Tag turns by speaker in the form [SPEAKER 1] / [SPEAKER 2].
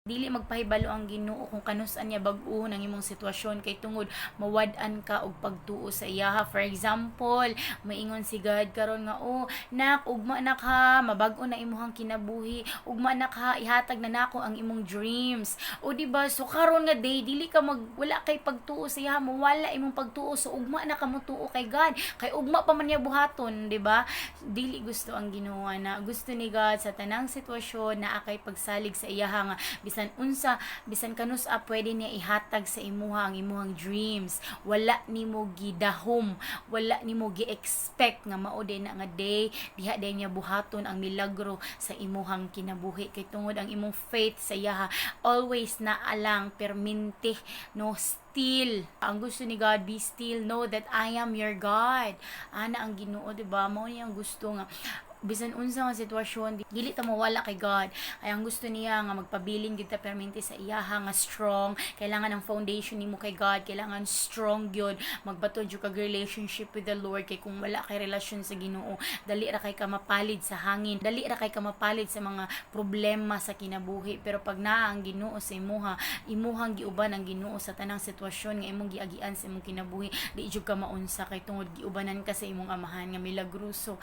[SPEAKER 1] Dili magpahibalo ang Ginoo kung kanus-an niya bag-o ang imong sitwasyon kay tungod mawad-an ka og pagtuo sa iya. For example, maingon si God karon nga, "Oh, nak, ugma na ka, mabag-o na imong kinabuhi. Ugma na ka, ihatag na nako ang imong dreams." O di ba? So karon nga day dili ka wala kay pagtuo sa iya, mawala imong pagtuo. So ugma na ka mo tuo kay God. Kay ugma pa man niya buhaton, di ba? Dili gusto ang Ginoo na gusto ni God sa tanang sitwasyon na akay pagsalig sa iya nga bisan unsa, bisan kanus pwede niya ihatag sa imuha ang imuhang dreams. Wala nimo gidahom, wala nimo gi-expect nga mao din na nga day diha day niya buhaton ang milagro sa imuhang kinabuhi kay tungod ang imong faith sa iya always na alang perminti no still. Ang gusto ni God, be still, know that I am your God. Ana ang Ginoo, di ba? Mao niya ang gusto nga bisan unsa nga sitwasyon dili ta mawala kay God. Ay ang gusto niya nga magpabilin gyud ta permente sa iyaha nga strong. Kailangan ang foundation nimo kay God, kailangan strong gyud magbato jud kag relationship with the Lord. Kay kung wala kay relasyon sa Ginoo, dali ra kay ka mapalid sa hangin, dali ra kay ka mapalid sa mga problema sa kinabuhi. Pero pag naa ang Ginoo sa imuhang giuban ang Ginoo sa tanang sitwasyon nga imong giagian sa imong kinabuhi, di jud ka maunsa kay tungod giubanan ka sa imong amahan nga milagroso.